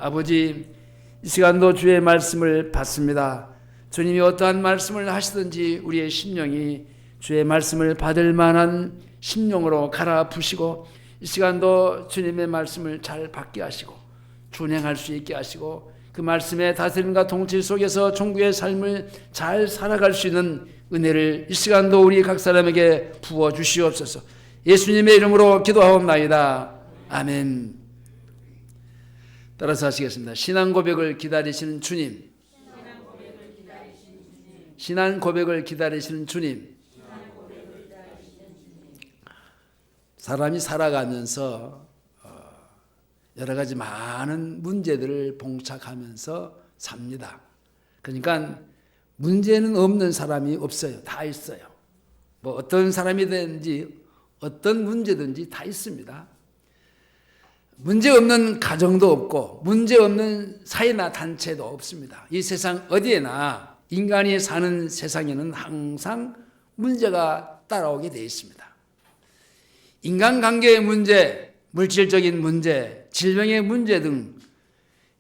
아버지, 이 시간도 주의 말씀을 받습니다. 주님이 어떠한 말씀을 하시든지 우리의 심령이 주의 말씀을 받을 만한 심령으로 갈아 부시고, 이 시간도 주님의 말씀을 잘 받게 하시고 준행할 수 있게 하시고, 그 말씀의 다스림과 통치 속에서 종교의 삶을 잘 살아갈 수 있는 은혜를 이 시간도 우리 각 사람에게 부어 주시옵소서. 예수님의 이름으로 기도하옵나이다. 아멘. 따라서 하시겠습니다. 신앙 고백을 기다리시는 주님. 신앙 고백을 기다리시는 주님. 사람이 살아가면서 여러 가지 많은 문제들을 봉착하면서 삽니다. 그러니까 문제는 없는 사람이 없어요. 다 있어요. 뭐 어떤 사람이든지 어떤 문제든지 다 있습니다. 문제 없는 가정도 없고 문제 없는 사회나 단체도 없습니다. 이 세상 어디에나 인간이 사는 세상에는 항상 문제가 따라오게 되어 있습니다. 인간관계의 문제, 물질적인 문제, 질병의 문제 등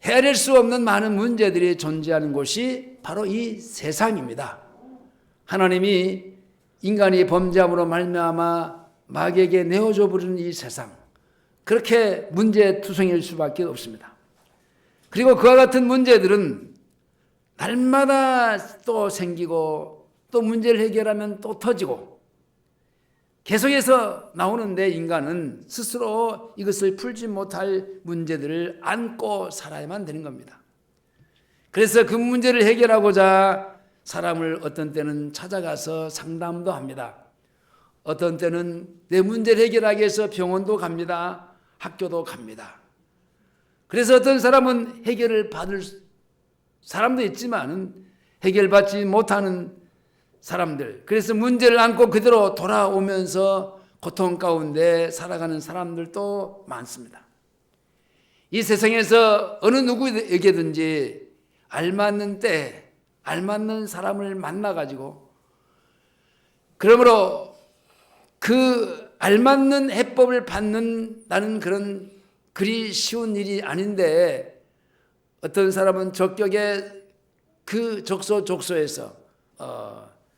헤아릴 수 없는 많은 문제들이 존재하는 곳이 바로 이 세상입니다. 하나님이 인간이 범죄함으로 말미암아 마귀에게 내어줘 버리는 이 세상, 그렇게 문제투성일 수밖에 없습니다. 그리고 그와 같은 문제들은 날마다 또 생기고 또 문제를 해결하면 또 터지고 계속해서 나오는데, 인간은 스스로 이것을 풀지 못할 문제들을 안고 살아야만 되는 겁니다. 그래서 그 문제를 해결하고자 사람을 어떤 때는 찾아가서 상담도 합니다. 어떤 때는 내 문제를 해결하기 위해서 병원도 갑니다. 학교도 갑니다. 그래서 어떤 사람은 해결을 받을 사람도 있지만 해결받지 못하는 사람들, 그래서 문제를 안고 그대로 돌아오면서 고통 가운데 살아가는 사람들도 많습니다. 이 세상에서 어느 누구에게든지 알맞는 때 알맞는 사람을 만나가지고, 그러므로 그 알맞는 해법을 받는다는 그런 그리 쉬운 일이 아닌데, 어떤 사람은 적격에 그 족소에서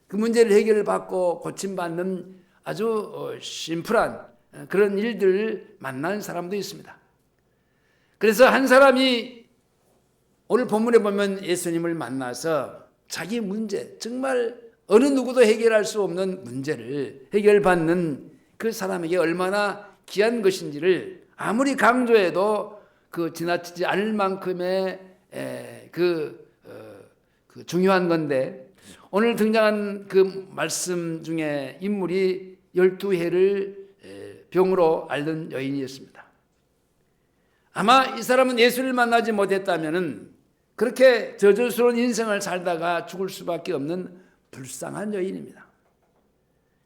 그 문제를 해결을 받고 고침받는 아주 심플한 그런 일들을 만나는 사람도 있습니다. 그래서 한 사람이 오늘 본문에 보면 예수님을 만나서 자기 문제, 정말 어느 누구도 해결할 수 없는 문제를 해결받는 그 사람에게 얼마나 귀한 것인지를 아무리 강조해도 그 지나치지 않을 만큼의 그 중요한 건데, 오늘 등장한 그 말씀 중에 인물이 12해를 병으로 앓는 여인이었습니다. 아마 이 사람은 예수를 만나지 못했다면 그렇게 저주스러운 인생을 살다가 죽을 수밖에 없는 불쌍한 여인입니다.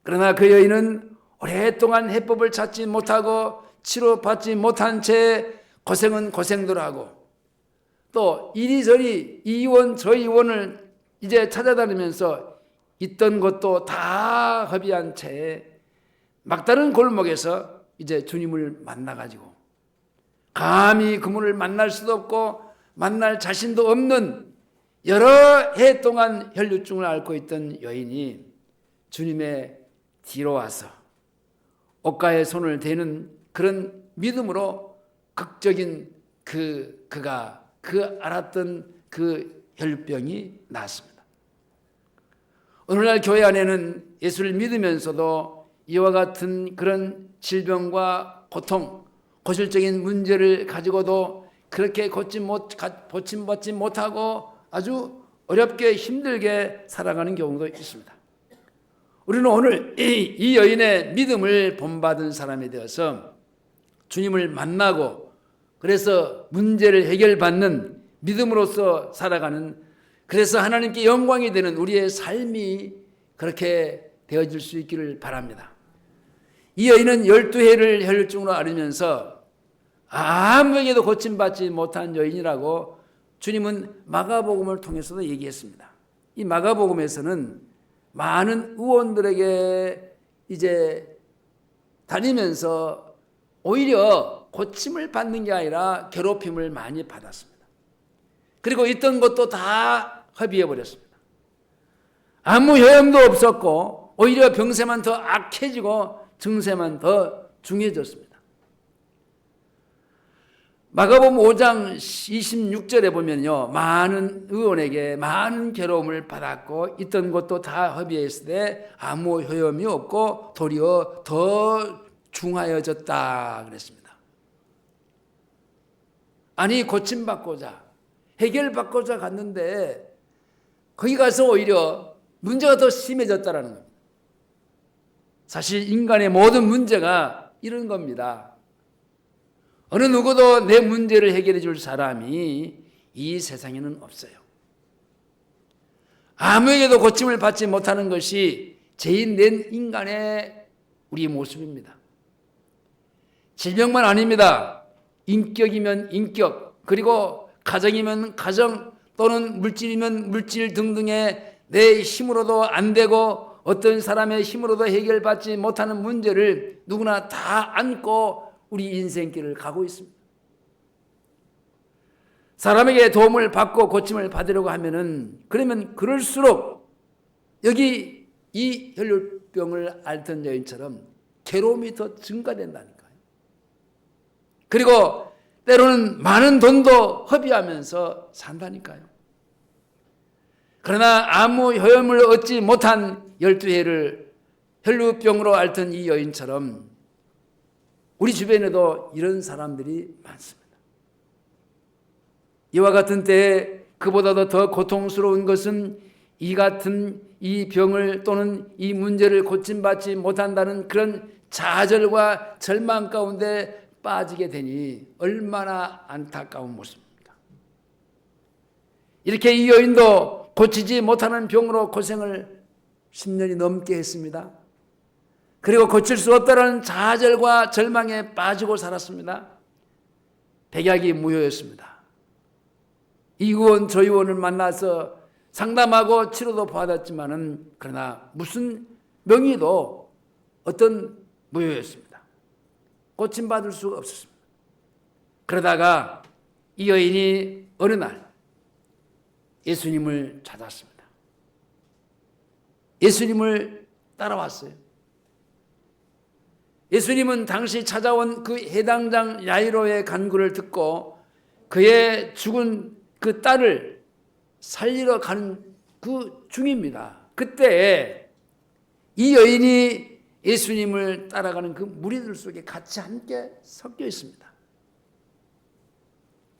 그러나 그 여인은 오랫동안 해법을 찾지 못하고 치료받지 못한 채 고생은 고생들 하고, 또 이리저리 이원 저이원을 이제 찾아다니면서 있던 것도 다 허비한 채 막다른 골목에서 이제 주님을 만나가지고, 감히 그분을 만날 수도 없고 만날 자신도 없는 여러 해 동안 혈류증을 앓고 있던 여인이 주님의 뒤로 와서 옷가에 손을 대는 그런 믿음으로 극적인 그가 알았던 그 혈병이 나았습니다. 오늘날 교회 안에는 예수를 믿으면서도 이와 같은 그런 질병과 고통, 고질적인 문제를 가지고도 그렇게 고침받지 못하고 아주 어렵게 힘들게 살아가는 경우도 있습니다. 우리는 오늘 이 여인의 믿음을 본받은 사람이 되어서 주님을 만나고, 그래서 문제를 해결받는 믿음으로써 살아가는, 그래서 하나님께 영광이 되는 우리의 삶이 그렇게 되어질 수 있기를 바랍니다. 이 여인은 12해를 혈류증으로 앓으면서 아무에게도 고침받지 못한 여인이라고 주님은 마가복음을 통해서도 얘기했습니다. 이 마가복음에서는 많은 의원들에게 이제 다니면서 오히려 고침을 받는 게 아니라 괴롭힘을 많이 받았습니다. 그리고 있던 것도 다 허비해버렸습니다. 아무 효험도 없었고 오히려 병세만 더 악해지고 증세만 더 중해졌습니다. 마가복음 5장 26절에 보면요, 많은 의원에게 많은 괴로움을 받았고 있던 것도 다 허비했을 때 아무 효험이 없고 도리어 더 중하여졌다 그랬습니다. 아니, 고침받고자 해결받고자 갔는데 거기 가서 오히려 문제가 더 심해졌다라는 겁니다. 사실 인간의 모든 문제가 이런 겁니다. 어느 누구도 내 문제를 해결해 줄 사람이 이 세상에는 없어요. 아무에게도 고침을 받지 못하는 것이 죄인된 인간의 우리 모습입니다. 질병만 아닙니다. 인격이면 인격, 그리고 가정이면 가정, 또는 물질이면 물질 등등의 내 힘으로도 안 되고 어떤 사람의 힘으로도 해결받지 못하는 문제를 누구나 다 안고 우리 인생길을 가고 있습니다. 사람에게 도움을 받고 고침을 받으려고 하면은, 그러면 그럴수록 여기 이 혈류병을 앓던 여인처럼 괴로움이 더 증가된다니까요. 그리고 때로는 많은 돈도 허비하면서 산다니까요. 그러나 아무 효험을 얻지 못한 12해를 혈류병으로 앓던 이 여인처럼 우리 주변에도 이런 사람들이 많습니다. 이와 같은 때에 그보다도 더 고통스러운 것은 이 같은 이 병을 또는 이 문제를 고침받지 못한다는 그런 좌절과 절망 가운데 빠지게 되니 얼마나 안타까운 모습입니까? 이렇게 이 여인도 고치지 못하는 병으로 고생을 10년이 넘게 했습니다. 그리고 고칠 수 없다는 좌절과 절망에 빠지고 살았습니다. 백약이 무효였습니다. 이 의원 저 의원을 만나서 상담하고 치료도 받았지만은 그러나 무슨 명의도 어떤 무효였습니다. 고침받을 수가 없었습니다. 그러다가 이 여인이 어느 날 예수님을 찾았습니다. 예수님을 따라왔어요. 예수님은 당시 찾아온 그 해당장 야이로의 간구를 듣고 그의 죽은 그 딸을 살리러 가는 그 중입니다. 그때 이 여인이 예수님을 따라가는 그 무리들 속에 같이 함께 섞여 있습니다.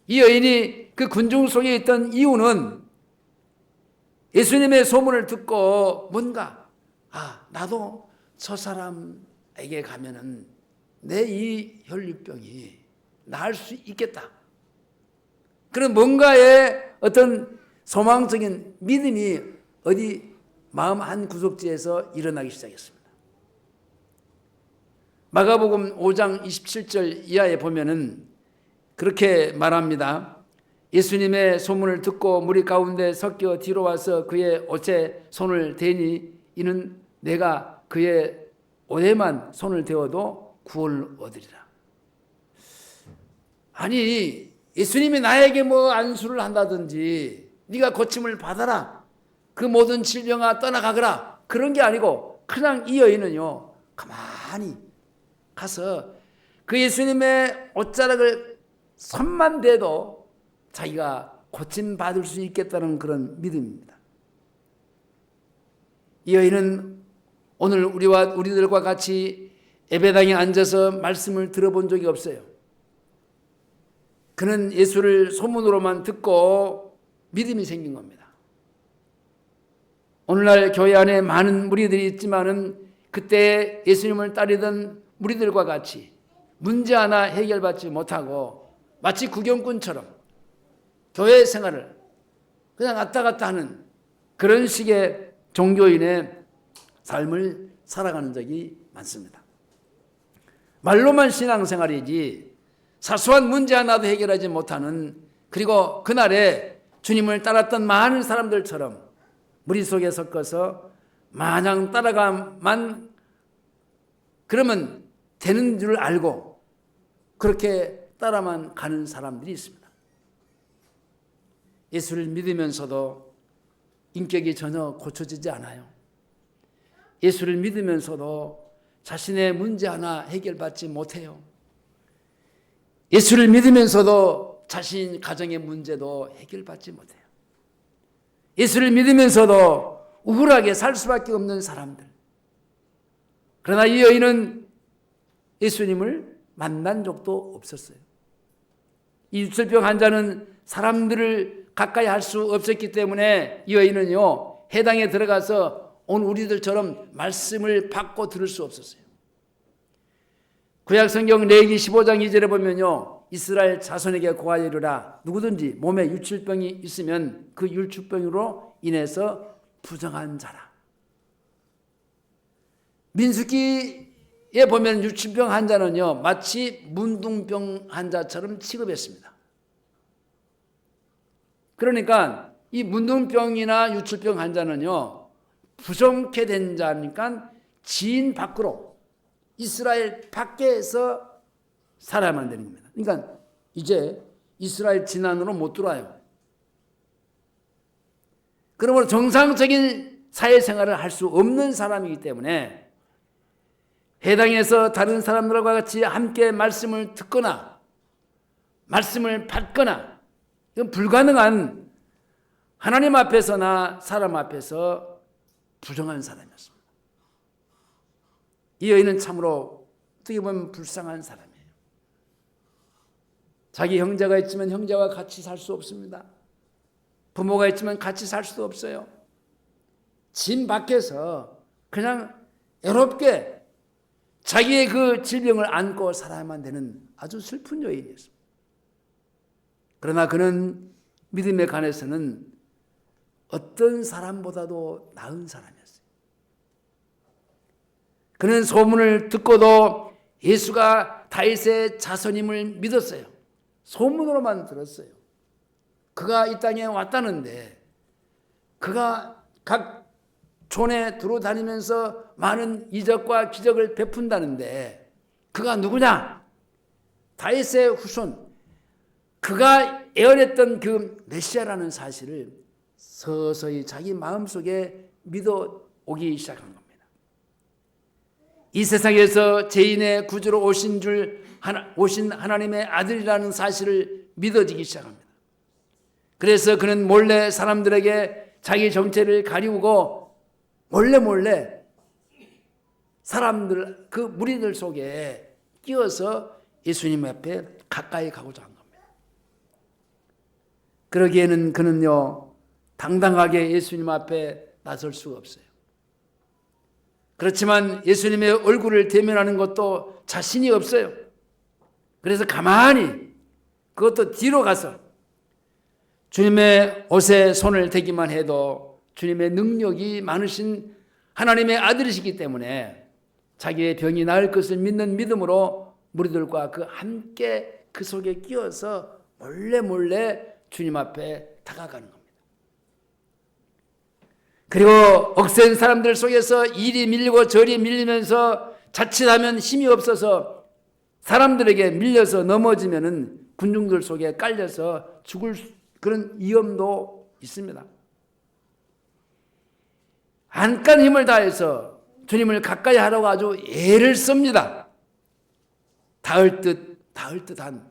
이 여인이 그 군중 속에 있던 이유는 예수님의 소문을 듣고 뭔가 나도 저 사람에게 가면은 내 이 혈류병이 나을 수 있겠다. 그런 뭔가의 어떤 소망적인 믿음이 어디 마음 한 구석지에서 일어나기 시작했습니다. 마가복음 5장 27절 이하에 보면은 그렇게 말합니다. 예수님의 소문을 듣고 무리 가운데 섞여 뒤로 와서 그의 옷에 손을 대니 이는 내가 그의 옷에만 손을 대어도 구원을 얻으리라. 아니, 예수님이 나에게 뭐 안수를 한다든지 네가 고침을 받아라, 그 모든 질병아 떠나가거라, 그런 게 아니고 그냥 이 여인은요 가만히 가서 그 예수님의 옷자락을 손만 대도 자기가 고침받을 수 있겠다는 그런 믿음입니다. 이 여인은 오늘 우리들과 같이 예배당에 앉아서 말씀을 들어본 적이 없어요. 그는 예수를 소문으로만 듣고 믿음이 생긴 겁니다. 오늘날 교회 안에 많은 무리들이 있지만은 그때 예수님을 따르던 무리들과 같이 문제 하나 해결받지 못하고 마치 구경꾼처럼 교회 생활을 그냥 왔다 갔다 하는 그런 식의 종교인의 삶을 살아가는 적이 많습니다. 말로만 신앙생활이지 사소한 문제 하나도 해결하지 못하는, 그리고 그날에 주님을 따랐던 많은 사람들처럼 무리 속에 섞어서 마냥 따라가만 그러면 되는 줄 알고 그렇게 따라만 가는 사람들이 있습니다. 예수를 믿으면서도 인격이 전혀 고쳐지지 않아요. 예수를 믿으면서도 자신의 문제 하나 해결받지 못해요. 예수를 믿으면서도 자신 가정의 문제도 해결받지 못해요. 예수를 믿으면서도 우울하게 살 수밖에 없는 사람들. 그러나 이 여인은 예수님을 만난 적도 없었어요. 이 유출병 환자는 사람들을 가까이 할 수 없었기 때문에 이 여인은요, 해당에 들어가서 오늘 우리들처럼 말씀을 받고 들을 수 없었어요. 구약성경 레위기 15장 2절에 보면요, 이스라엘 자손에게 고하여 이르라. 누구든지 몸에 유출병이 있으면 그 유출병으로 인해서 부정한 자라. 민수기에 보면 유출병 환자는요, 마치 문둥병 환자처럼 취급했습니다. 그러니까 이 문둥병이나 유출병 환자는요, 부정케 된 자니까 지인 밖으로, 이스라엘 밖에서 살아야만 되는 겁니다. 그러니까 이제 이스라엘 진안으로 못 들어와요. 그러므로 정상적인 사회생활을 할 수 없는 사람이기 때문에 해당에서 다른 사람들과 같이 함께 말씀을 듣거나 말씀을 받거나, 이건 불가능한, 하나님 앞에서나 사람 앞에서 부정한 사람이었습니다. 이 여인은 참으로 어떻게 보면 불쌍한 사람이에요. 자기 형제가 있지만 형제와 같이 살 수 없습니다. 부모가 있지만 같이 살 수도 없어요. 진 밖에서 그냥 외롭게 자기의 그 질병을 안고 살아야만 되는 아주 슬픈 여인이었습니다. 그러나 그는 믿음에 관해서는 어떤 사람보다도 나은 사람이었어요. 그는 소문을 듣고도 예수가 다윗의 자손임을 믿었어요. 소문으로만 들었어요. 그가 이 땅에 왔다는데, 그가 각 촌에 들어다니면서 많은 이적과 기적을 베푼다는데, 그가 누구냐? 다윗의 후손, 그가 예언했던 그 메시아라는 사실을 서서히 자기 마음속에 믿어 오기 시작한 겁니다. 이 세상에서 죄인의 구주로 오신 하나님의 아들이라는 사실을 믿어지기 시작합니다. 그래서 그는 몰래 사람들에게 자기 정체를 가리우고 몰래 사람들, 그 무리들 속에 끼어서 예수님 앞에 가까이 가고자 한 겁니다. 그러기에는 그는요, 당당하게 예수님 앞에 나설 수가 없어요. 그렇지만 예수님의 얼굴을 대면하는 것도 자신이 없어요. 그래서 가만히, 그것도 뒤로 가서 주님의 옷에 손을 대기만 해도 주님의 능력이 많으신 하나님의 아들이시기 때문에 자기의 병이 나을 것을 믿는 믿음으로 무리들과 함께 그 속에 끼어서 몰래 주님 앞에 다가가는 겁니다. 그리고 억센 사람들 속에서 이리 밀리고 저리 밀리면서 자칫하면 힘이 없어서 사람들에게 밀려서 넘어지면은 군중들 속에 깔려서 죽을 그런 위험도 있습니다. 안간 힘을 다해서 주님을 가까이 하라고 아주 애를 씁니다. 닿을 듯한,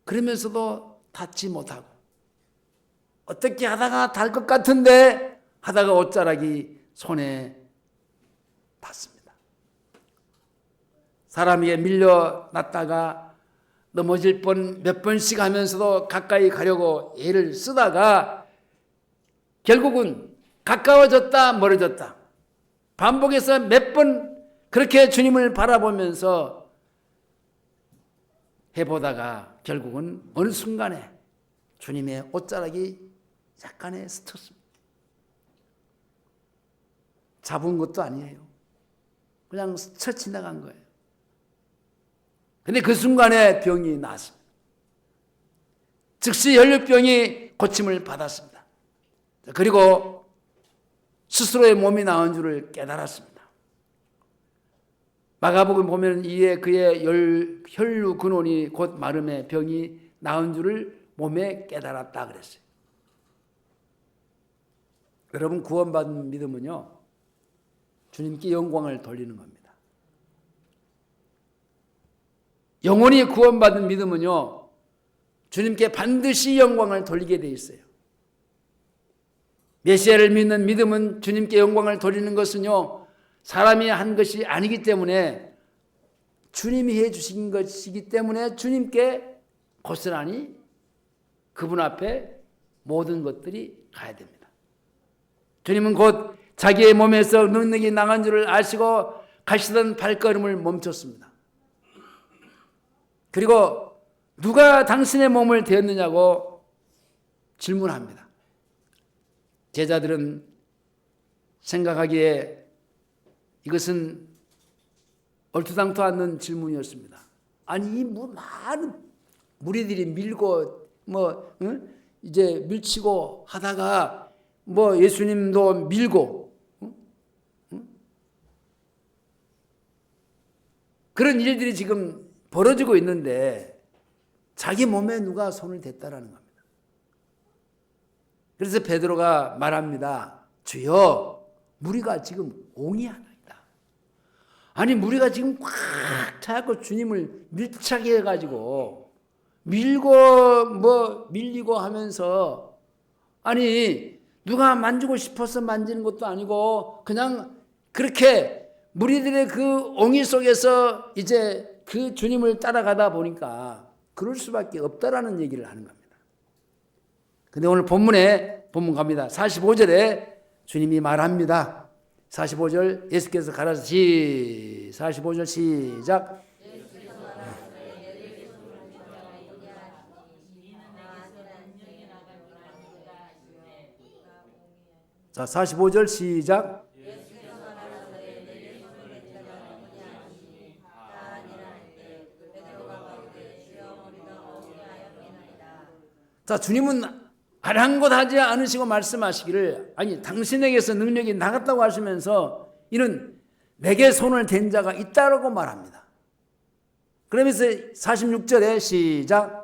그러면서도 닿지 못하고, 어떻게 하다가 닿을 것 같은데 하다가 옷자락이 손에 닿습니다. 사람에게 밀려났다가 넘어질 뻔 몇 번씩 하면서도 가까이 가려고 애를 쓰다가 결국은 가까워졌다 멀어졌다 반복해서 몇 번 그렇게 주님을 바라보면서 해보다가 결국은 어느 순간에 주님의 옷자락이 약간의 스쳤습니다. 잡은 것도 아니에요. 그냥 스쳐 지나간 거예요. 근데 그 순간에 병이 나았습니다. 즉시 혈류병이 고침을 받았습니다. 그리고 스스로의 몸이 나은 줄을 깨달았습니다. 마가복음 보면 이에 그의 혈루 근원이 곧 마름의 병이 나은 줄을 몸에 깨달았다 그랬어요. 여러분, 구원받은 믿음은요, 주님께 영광을 돌리는 겁니다. 영원히 구원받은 믿음은요, 주님께 반드시 영광을 돌리게 돼 있어요. 메시아를 믿는 믿음은 주님께 영광을 돌리는 것은요, 사람이 한 것이 아니기 때문에 주님이 해주신 것이기 때문에 주님께 고스란히 그분 앞에 모든 것들이 가야 됩니다. 주님은 곧 자기의 몸에서 능력이 나간 줄을 아시고 가시던 발걸음을 멈췄습니다. 그리고 누가 당신의 몸을 대었느냐고 질문합니다. 제자들은 생각하기에 이것은 얼토당토 않는 질문이었습니다. 아니, 이 많은 무리들이 밀고 이제 밀치고 하다가 예수님도 밀고 그런 일들이 지금 벌어지고 있는데 자기 몸에 누가 손을 댔다라는 겁니다. 그래서 베드로가 말합니다. 주여, 무리가 지금 옹이 하나 있다. 아니, 무리가 지금 꽉 차고 주님을 밀착해 가지고 밀고 밀리고 하면서, 아니, 누가 만지고 싶어서 만지는 것도 아니고 그냥 그렇게 무리들의 그 옹이 속에서 이제 그 주님을 따라가다 보니까 그럴 수밖에 없다라는 얘기를 하는 겁니다. 근데 오늘 본문 갑니다. 45절에 주님이 말합니다. 45절 예수께서 가라사대 45절 시작. 자, 45절 시작. 자, 주님은 아랑곳하지 않으시고 말씀하시기를, 아니, 당신에게서 능력이 나갔다고 하시면서 이는 내게 손을 댄 자가 있다라고 말합니다. 그러면서 46절에 시작.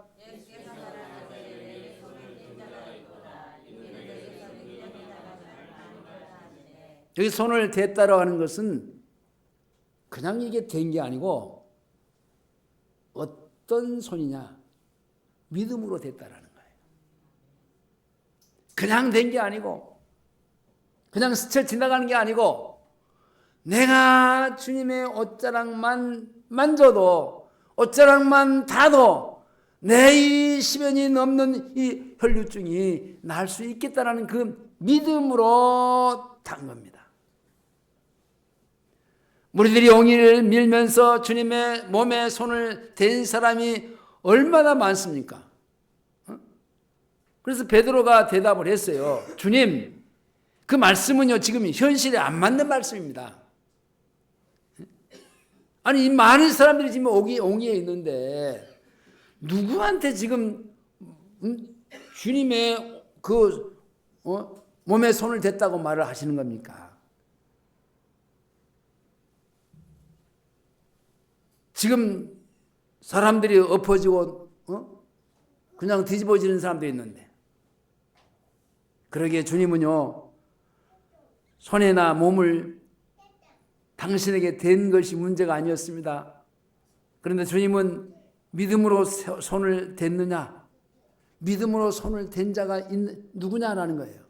여기 손을 댔다라고 하는 것은 그냥 이게 댄 게 아니고 어떤 손이냐? 믿음으로 댔다라는 거예요. 그냥 된 게 아니고 그냥 스쳐 지나가는 게 아니고 내가 주님의 옷자락만 만져도 옷자락만 닿아도 내 이 시련이 넘는 이 혈류증이 날 수 있겠다라는 그 믿음으로 단 겁니다. 무리들이 옹이를 밀면서 주님의 몸에 손을 댄 사람이 얼마나 많습니까? 그래서 베드로가 대답을 했어요. 주님, 그 말씀은요, 지금 현실에 안 맞는 말씀입니다. 아니, 이 많은 사람들이 지금 옹이에 있는데 누구한테 지금 주님의 그 몸에 손을 댔다고 말을 하시는 겁니까? 지금 사람들이 엎어지고 그냥 뒤집어지는 사람도 있는데, 그러기에 주님은요, 손이나 몸을 당신에게 댄 것이 문제가 아니었습니다. 그런데 주님은 믿음으로 손을 댔느냐, 믿음으로 손을 댄 자가 누구냐라는 거예요.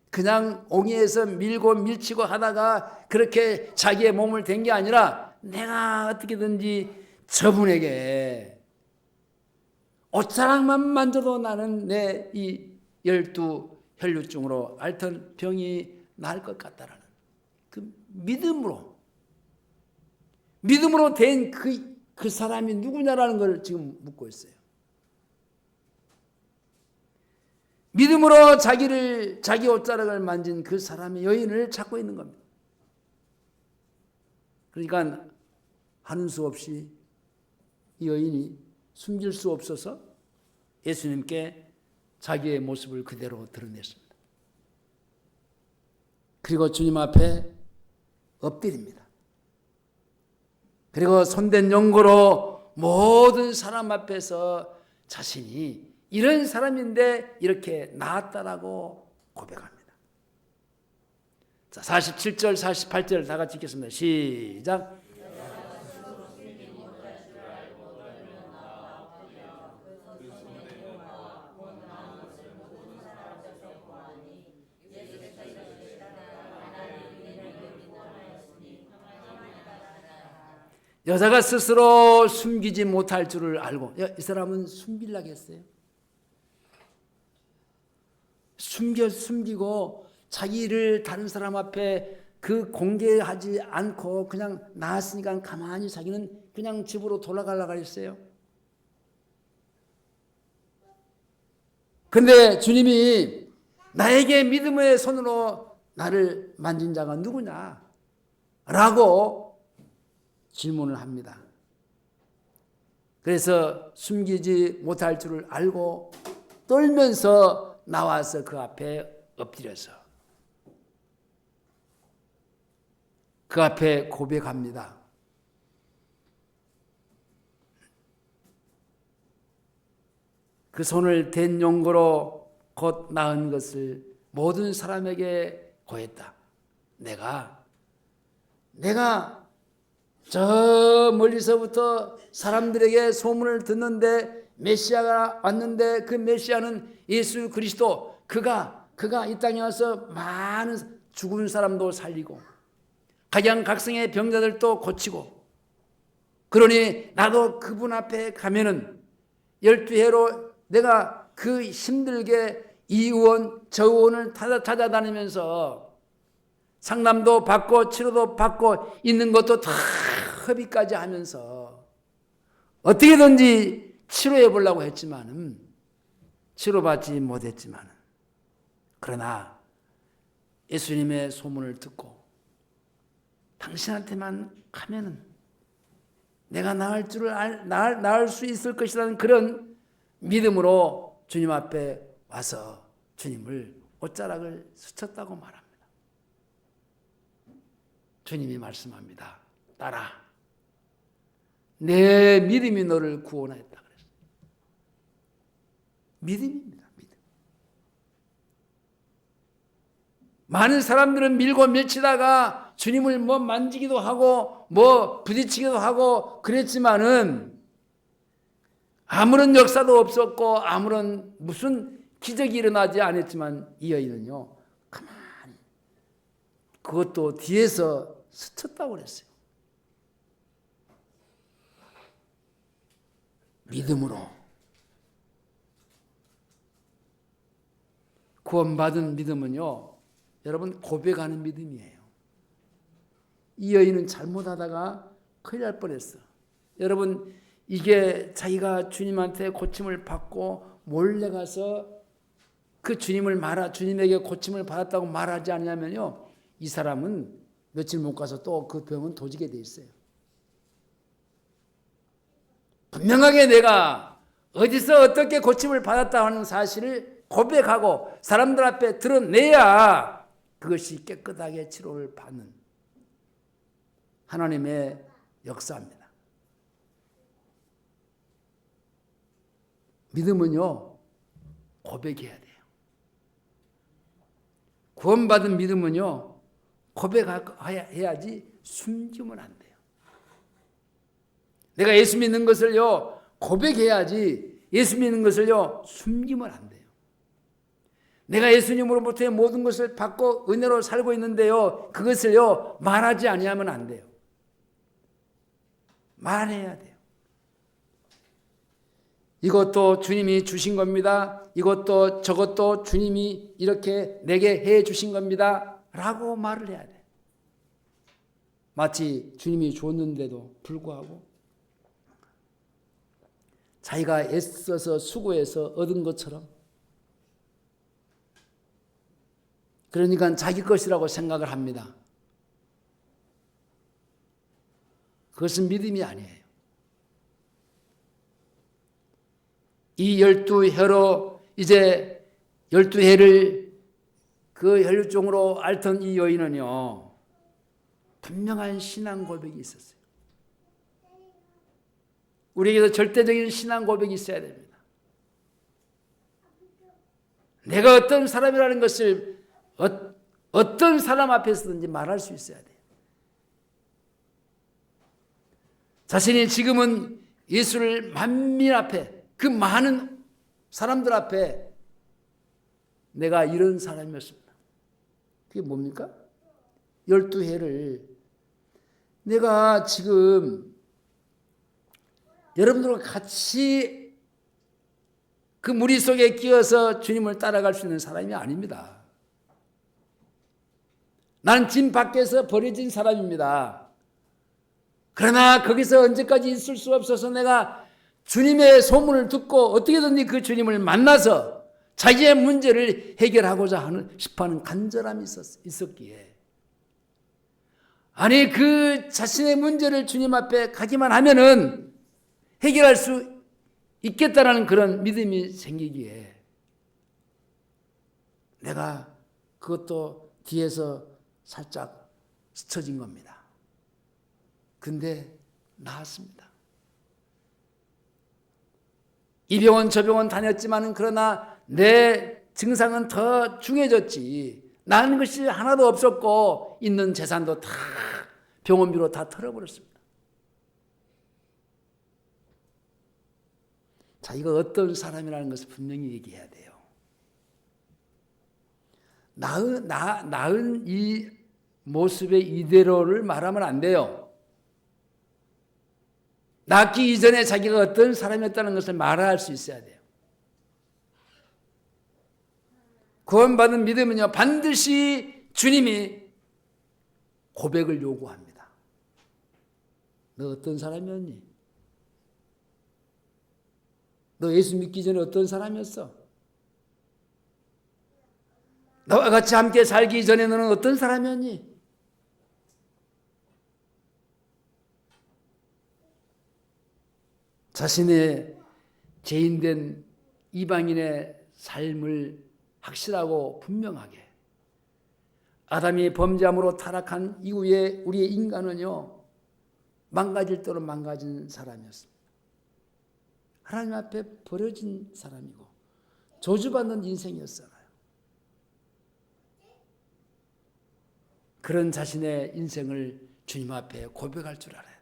그냥 옹이에서 밀고 밀치고 하다가 그렇게 자기의 몸을 댄 게 아니라 내가 어떻게든지 저분에게 옷자락만 만져도 나는 내 이 12 혈류증으로 앓던 병이 나을 것 같다라는 그 믿음으로 된 그 사람이 누구냐라는 걸 지금 묻고 있어요. 믿음으로 자기 옷자락을 만진 그 사람의 여인을 찾고 있는 겁니다. 그러니까 하는 수 없이 이 여인이 숨길 수 없어서 예수님께 자기의 모습을 그대로 드러냈습니다. 그리고 주님 앞에 엎드립니다. 그리고 손댄 연고로 모든 사람 앞에서 자신이 이런 사람인데 이렇게 나았다라고 고백합니다. 자, 47절, 48절 다 같이 읽겠습니다. 시작. 여자가 스스로 숨기지 못할 줄을 알고, 이 사람은 숨기려고 했어요. 숨기고 자기를 다른 사람 앞에 그 공개하지 않고 그냥 나았으니까 가만히 자기는 그냥 집으로 돌아가려고 했어요. 근데 주님이 나에게 믿음의 손으로 나를 만진 자가 누구냐? 라고 질문을 합니다. 그래서 숨기지 못할 줄을 알고 떨면서 나와서 그 앞에 엎드려서 그 앞에 고백합니다. 그 손을 댄 용고로 곧 나은 것을 모든 사람에게 고했다. 내가 저 멀리서부터 사람들에게 소문을 듣는데 메시아가 왔는데 그 메시아는 예수 그리스도, 그가 이 땅에 와서 많은 죽은 사람도 살리고 각양각성의 병자들도 고치고, 그러니 나도 그분 앞에 가면은 12해로 내가 그 힘들게 이 의원 저 의원을 찾아다니면서 상담도 받고 치료도 받고 있는 것도 다 협의까지 하면서 어떻게든지 치료해 보려고 했지만은 치료받지 못했지만은, 그러나 예수님의 소문을 듣고 당신한테만 가면은 내가 나을 수 있을 것이라는 그런 믿음으로 주님 앞에 와서 주님을 옷자락을 스쳤다고 말합니다. 주님이 말씀합니다. 딸아, 내 믿음이 너를 구원하였다 그랬어요. 믿음입니다. 믿음. 많은 사람들은 밀고 밀치다가 주님을 만지기도 하고 부딪히기도 하고 그랬지만은 아무런 역사도 없었고 아무런 무슨 기적이 일어나지 않았지만 이 여인은요, 가만히 그것도 뒤에서 스쳤다고 그랬어요. 믿음으로. 구원받은 믿음은요, 여러분 고백하는 믿음이에요. 이 여인은 잘못하다가 큰일 날 뻔했어. 여러분, 이게 자기가 주님한테 고침을 받고 몰래 가서 그 주님에게 고침을 받았다고 말하지 않냐면요, 이 사람은 며칠 못 가서 또 그 병은 도지게 돼 있어요. 분명하게 내가 어디서 어떻게 고침을 받았다 하는 사실을 고백하고 사람들 앞에 드러내야 그것이 깨끗하게 치료를 받는 하나님의 역사입니다. 믿음은요, 고백해야 돼요. 구원받은 믿음은요, 고백해야지 숨기면 안 돼요. 내가 예수 믿는 것을요, 고백해야지 예수 믿는 것을요, 숨기면 안 돼요. 내가 예수님으로부터의 모든 것을 받고 은혜로 살고 있는데요, 그것을요, 말하지 아니하면 안 돼요. 말해야 돼요. 이것도 주님이 주신 겁니다. 이것도 저것도 주님이 이렇게 내게 해 주신 겁니다. 라고 말을 해야 돼요. 마치 주님이 줬는데도 불구하고 자기가 애써서 수고해서 얻은 것처럼, 그러니까 자기 것이라고 생각을 합니다. 그것은 믿음이 아니에요. 이 12해로 이제 12해를 그 혈류증으로 앓던 이 여인은요, 분명한 신앙 고백이 있었어요. 우리에게도 절대적인 신앙 고백이 있어야 됩니다. 내가 어떤 사람이라는 것을 어떤 사람 앞에서든지 말할 수 있어야 돼요. 자신이 지금은 예수를 만민 앞에, 그 많은 사람들 앞에 내가 이런 사람이었습니다. 그게 뭡니까? 12해를 내가 지금 여러분들과 같이 그 무리 속에 끼어서 주님을 따라갈 수 있는 사람이 아닙니다. 나는 짐 밖에서 버려진 사람입니다. 그러나 거기서 언제까지 있을 수 없어서 내가 주님의 소문을 듣고 어떻게든지 그 주님을 만나서 자기의 문제를 해결하고자 싶어하는 간절함이 있었기에, 아니 그 자신의 문제를 주님 앞에 가기만 하면은 해결할 수 있겠다라는 그런 믿음이 생기기에 내가 그것도 뒤에서 살짝 스쳐진 겁니다. 근데 나았습니다. 이 병원 저 병원 다녔지만은 그러나 내 증상은 더 중해졌지. 나는 것이 하나도 없었고 있는 재산도 다 병원비로 다 털어버렸습니다. 자, 이거 어떤 사람이라는 것을 분명히 얘기해야 돼요. 나은 이 모습의 이대로를 말하면 안 돼요. 낳기 이전에 자기가 어떤 사람이었다는 것을 말할 수 있어야 돼요. 구원받은 믿음은요, 반드시 주님이 고백을 요구합니다. 너 어떤 사람이었니? 너 예수 믿기 전에 어떤 사람이었어? 너와 같이 함께 살기 전에 너는 어떤 사람이었니? 자신의 죄인된 이방인의 삶을 확실하고 분명하게, 아담이 범죄함으로 타락한 이후에 우리의 인간은요, 망가질 대로 망가진 사람이었습니다. 하나님 앞에 버려진 사람이고 저주받는 인생이었어요. 그런 자신의 인생을 주님 앞에 고백할 줄 알아야 돼요.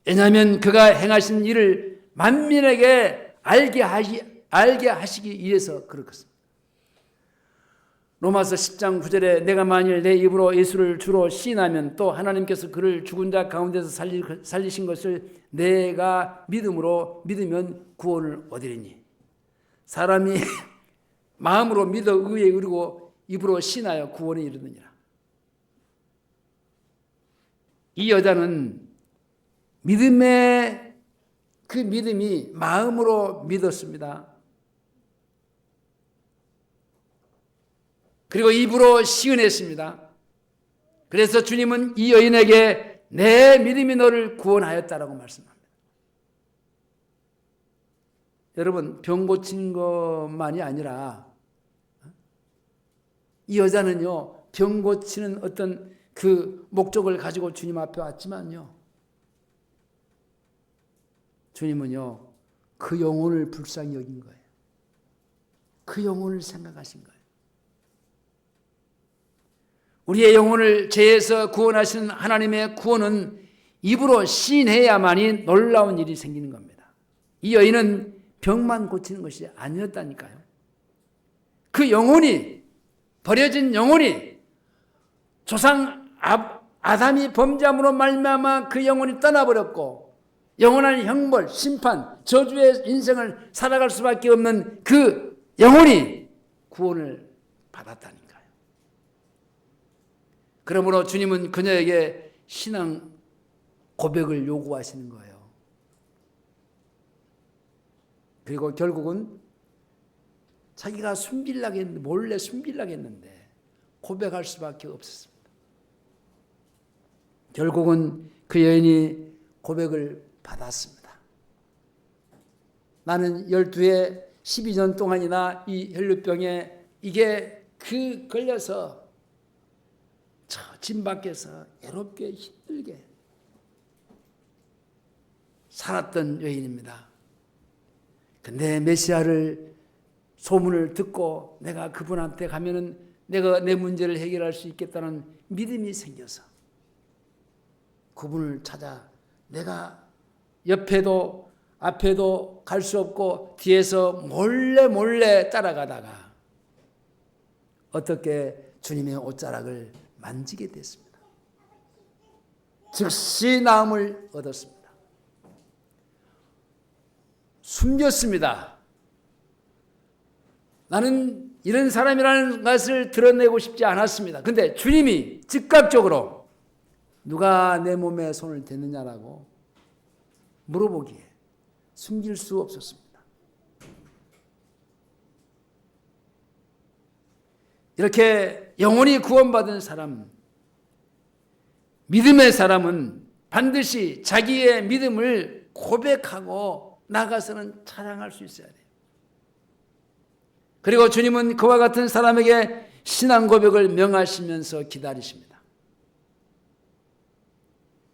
왜냐하면 그가 행하신 일을 만민에게 알게 하시기 위해서 그렇습니다. 로마서 10장 9절에 내가 만일 내 입으로 예수를 주로 시인하면 또 하나님께서 그를 죽은 자 가운데서 살리신 것을 내가 믿으면 구원을 얻으리니, 사람이 마음으로 믿어 의에 이르고 입으로 시인하여 구원에 이르느니라. 이 여자는 믿음의 그 믿음이 마음으로 믿었습니다. 그리고 입으로 시은했습니다. 그래서 주님은 이 여인에게 내 믿음이 너를 구원하였다라고 말씀합니다. 여러분, 병 고친 것만이 아니라 이 여자는요, 병 고치는 어떤 그 목적을 가지고 주님 앞에 왔지만요, 주님은요, 그 영혼을 불쌍히 여긴 거예요. 그 영혼을 생각하신 거예요. 우리의 영혼을 죄에서 구원하시는 하나님의 구원은 입으로 시인해야만이 놀라운 일이 생기는 겁니다. 이 여인은 병만 고치는 것이 아니었다니까요. 그 영혼이, 버려진 영혼이, 조상 아담이 범죄함으로 말미암아 그 영혼이 떠나버렸고 영원한 형벌, 심판, 저주의 인생을 살아갈 수밖에 없는 그 영혼이 구원을 받았다니까요. 그러므로 주님은 그녀에게 신앙 고백을 요구하시는 거예요. 그리고 결국은 자기가 몰래 숨기려고 했는데 고백할 수밖에 없었습니다. 결국은 그 여인이 고백을 받았습니다. 나는 12해 12년 동안이나 이 혈루병에 이게 걸려서 저 짐 밖에서 외롭게 힘들게 살았던 여인입니다. 근데 메시아를 소문을 듣고 내가 그분한테 가면은 내가 내 문제를 해결할 수 있겠다는 믿음이 생겨서 그분을 찾아 내가 옆에도 앞에도 갈 수 없고 뒤에서 몰래 따라가다가 어떻게 주님의 옷자락을 만지게 됐습니다. 즉시 나음을 얻었습니다. 숨겼습니다. 나는 이런 사람이라는 것을 드러내고 싶지 않았습니다. 근데 주님이 즉각적으로 누가 내 몸에 손을 댔느냐라고 물어보기에 숨길 수 없었습니다. 이렇게 영원히 구원받은 사람, 믿음의 사람은 반드시 자기의 믿음을 고백하고 나가서는 자랑할 수 있어야 돼요. 그리고 주님은 그와 같은 사람에게 신앙 고백을 명하시면서 기다리십니다.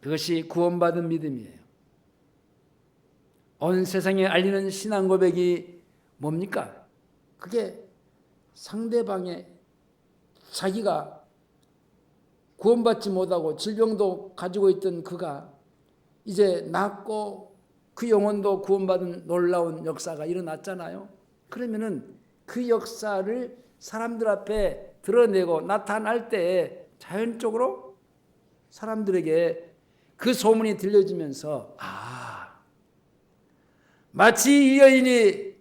그것이 구원받은 믿음이에요. 온 세상에 알리는 신앙 고백이 뭡니까? 그게 상대방의 자기가 구원받지 못하고 질병도 가지고 있던 그가 이제 낫고 그 영혼도 구원받은 놀라운 역사가 일어났잖아요. 그러면은 그 역사를 사람들 앞에 드러내고 나타날 때에 자연적으로 사람들에게 그 소문이 들려지면서 마치 이 여인이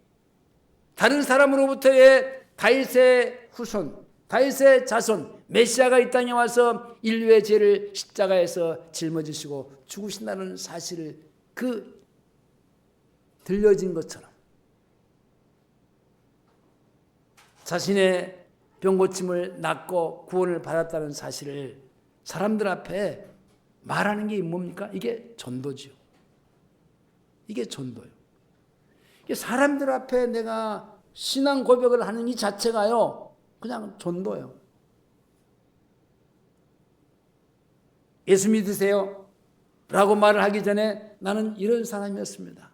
다른 사람으로부터의 다윗의 후손, 다윗의 자손, 메시아가 이 땅에 와서 인류의 죄를 십자가에서 짊어지시고 죽으신다는 사실을 들려진 것처럼 자신의 병고침을 낫고 구원을 받았다는 사실을 사람들 앞에 말하는 게 뭡니까? 이게 전도지요. 이게 전도요. 이게 사람들 앞에 내가 신앙 고백을 하는 이 자체가요, 그냥 전도요. 예수 믿으세요? 라고 말을 하기 전에 나는 이런 사람이었습니다.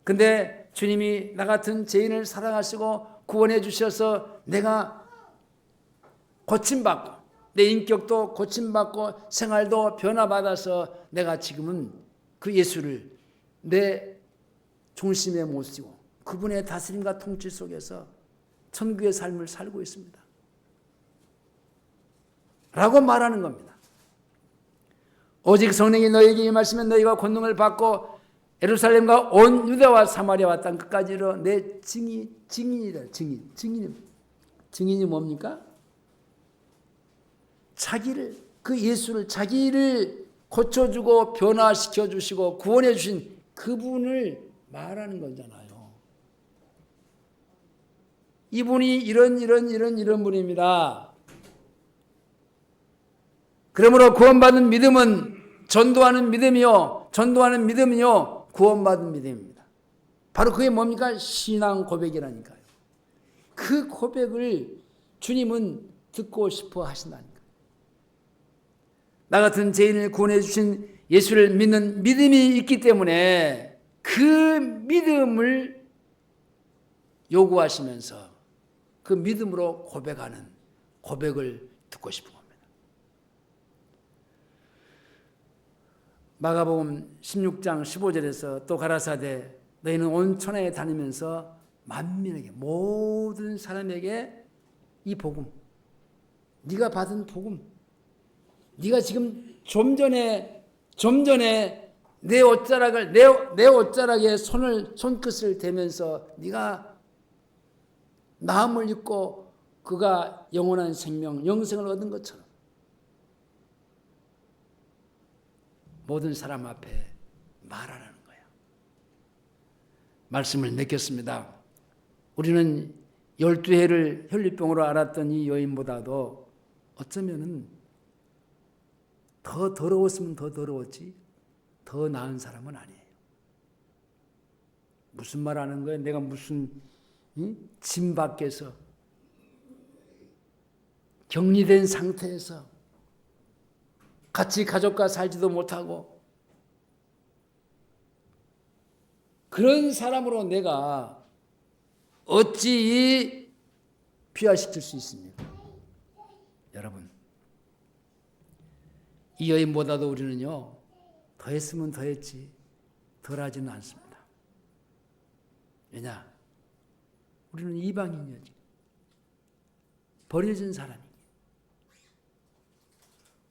근데 주님이 나 같은 죄인을 사랑하시고 구원해 주셔서 내가 고침받고 내 인격도 고침받고 생활도 변화받아서 내가 지금은 그 예수를 내 중심에 모시고 그분의 다스림과 통치 속에서 천국의 삶을 살고 있습니다. 라고 말하는 겁니다. 오직 성령이 너에게 임하시면 너희가 권능을 받고 예루살렘과 온 유대와 사마리아와 땅 끝까지 이르러 내 증인이다. 증인이 뭡니까? 그 예수를 자기를 고쳐주고 변화시켜 주시고 구원해 주신 그분을 말하는 거잖아요. 이분이 이런 분입니다. 그러므로 구원받은 믿음은 전도하는 믿음이요 구원받은 믿음입니다. 바로 그게 뭡니까? 신앙 고백이라니까요. 그 고백을 주님은 듣고 싶어 하신다니까요. 나 같은 죄인을 구원해 주신 예수를 믿는 믿음이 있기 때문에 그 믿음을 요구하시면서 그 믿음으로 고백하는 고백을 듣고 싶은 겁니다. 마가복음 16장 15절에서 또 가라사대 너희는 온 천하에 다니면서 만민에게 모든 사람에게 이 복음, 네가 받은 복음, 네가 지금 좀 전에 내 옷자락에 손끝을 대면서 네가 나음을 입고 그가 영원한 생명, 영생을 얻은 것처럼 모든 사람 앞에 말하라는 거예요. 말씀을 맺겠습니다. 우리는 12해를 혈류병으로 앓았던 이 여인보다도 어쩌면은 더 더러웠으면 더 더러웠지 더 나은 사람은 아니에요. 무슨 말 하는 거예요? 내가 무슨 짐 밖에서 격리된 상태에서 같이 가족과 살지도 못하고 그런 사람으로 내가 어찌 비화시킬 수 있습니까? 여러분, 이 여인보다도 우리는요, 더 했으면 더 했지 덜 하지는 않습니다. 왜냐? 우리는 이방인이야. 버려진 사람이에요.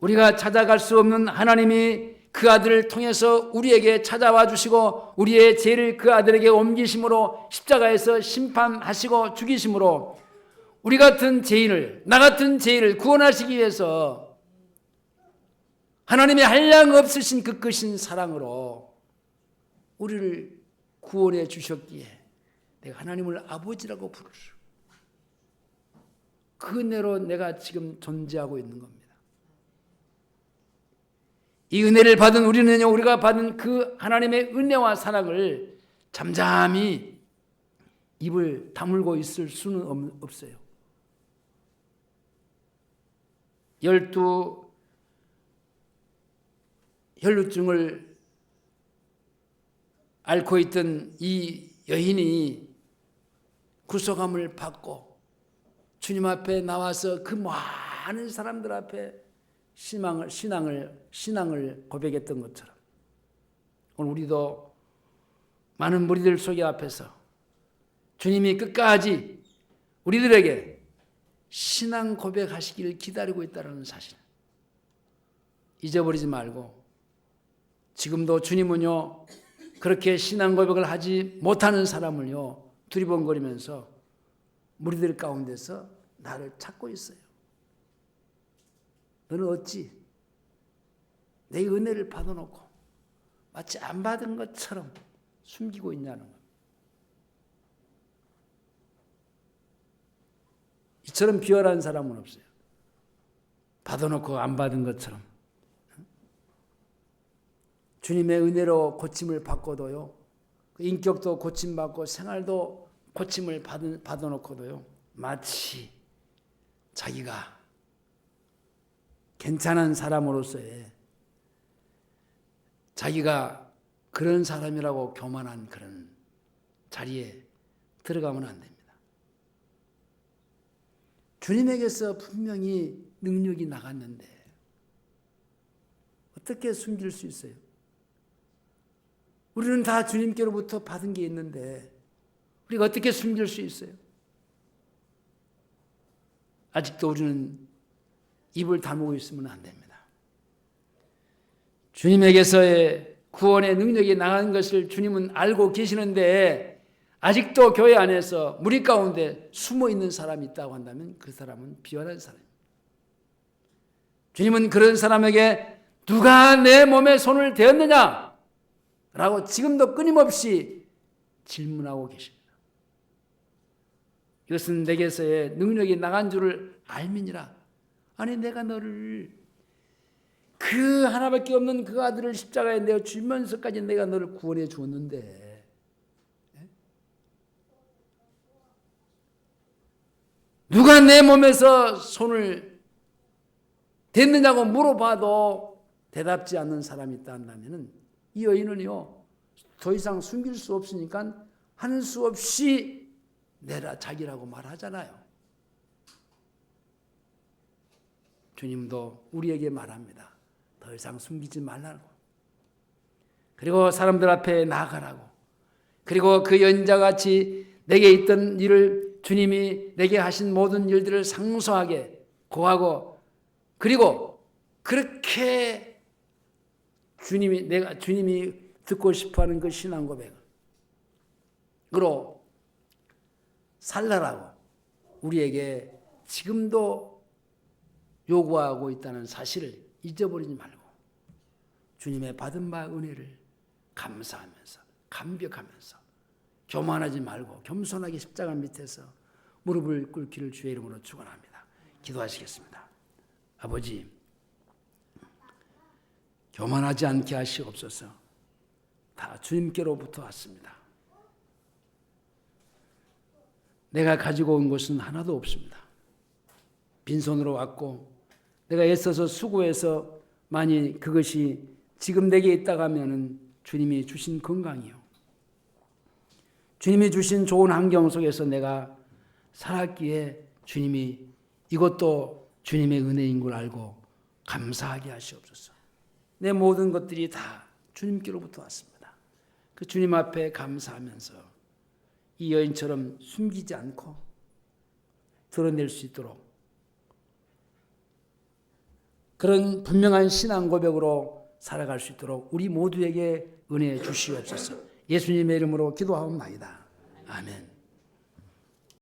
우리가 찾아갈 수 없는 하나님이 그 아들을 통해서 우리에게 찾아와 주시고 우리의 죄를 그 아들에게 옮기심으로 십자가에서 심판하시고 죽이심으로 우리 같은 죄인을, 나 같은 죄인을 구원하시기 위해서 하나님의 한량 없으신 그 크신 사랑으로 우리를 구원해 주셨기에 내가 하나님을 아버지라고 부를 수, 그 은혜로 내가 지금 존재하고 있는 겁니다. 이 은혜를 받은 우리는요, 우리가 받은 그 하나님의 은혜와 사랑을 잠잠히 입을 다물고 있을 수는 없어요. 12 혈루증을 앓고 있던 이 여인이 구속함을 받고 주님 앞에 나와서 그 많은 사람들 앞에 신앙을 고백했던 것처럼 오늘 우리도 많은 무리들 속에 앞에서 주님이 끝까지 우리들에게 신앙 고백하시기를 기다리고 있다는 사실 잊어버리지 말고, 지금도 주님은요 그렇게 신앙 고백을 하지 못하는 사람을요 두리번거리면서 무리들 가운데서 나를 찾고 있어요. 너는 어찌 내 은혜를 받아놓고 마치 안 받은 것처럼 숨기고 있냐는 겁니다. 이처럼 비열한 사람은 없어요. 받아놓고 안 받은 것처럼. 주님의 은혜로 고침을 받고도요, 인격도 고침받고 생활도 고침을 받아놓고도요, 마치 자기가 괜찮은 사람으로서의 자기가 그런 사람이라고 교만한 그런 자리에 들어가면 안 됩니다. 주님에게서 분명히 능력이 나갔는데 어떻게 숨길 수 있어요? 우리는 다 주님께로부터 받은 게 있는데 우리가 어떻게 숨길 수 있어요? 아직도 우리는 입을 다물고 있으면 안 됩니다. 주님에게서의 구원의 능력이 나간 것을 주님은 알고 계시는데 아직도 교회 안에서 무리 가운데 숨어 있는 사람이 있다고 한다면 그 사람은 비열한 사람입니다. 주님은 그런 사람에게 누가 내 몸에 손을 대었느냐? 라고 지금도 끊임없이 질문하고 계십니다. 이것은 내게서의 능력이 나간 줄을 알미니라. 아니, 내가 너를, 그 하나밖에 없는 그 아들을 십자가에 내어 주면서까지 내가 너를 구원해 주었는데 누가 내 몸에서 손을 댔느냐고 물어봐도 대답지 않는 사람이 있다 한다면 이 여인은요 더 이상 숨길 수 없으니까 하는 수 없이 내라 자기라고 말하잖아요. 주님도 우리에게 말합니다. 더 이상 숨기지 말라고. 그리고 사람들 앞에 나아가라고. 그리고 그 여인자같이 내게 있던 일을 주님이 내게 하신 모든 일들을 상소하게 고하고, 그리고 그렇게 주님이 듣고 싶어하는 그 신앙 고백으로 살라라고 우리에게 지금도 요구하고 있다는 사실을 잊어버리지 말고 주님의 받은 바 은혜를 감사하면서 감격하면서 교만하지 말고 겸손하게 십자가 밑에서 무릎을 꿇기를 주의 이름으로 축원합니다. 기도하시겠습니다. 아버지, 교만하지 않게 하시옵소서. 다 주님께로부터 왔습니다. 내가 가지고 온 것은 하나도 없습니다. 빈손으로 왔고 내가 애써서 수고해서 만일 그것이 지금 내게 있다고 하면은 주님이 주신 건강이요, 주님이 주신 좋은 환경 속에서 내가 살았기에 주님이 이것도 주님의 은혜인 걸 알고 감사하게 하시옵소서. 내 모든 것들이 다 주님께로부터 왔습니다. 그 주님 앞에 감사하면서 이 여인처럼 숨기지 않고 드러낼 수 있도록 그런 분명한 신앙 고백으로 살아갈 수 있도록 우리 모두에게 은혜 주시옵소서. 예수님의 이름으로 기도하옵나이다. 아멘.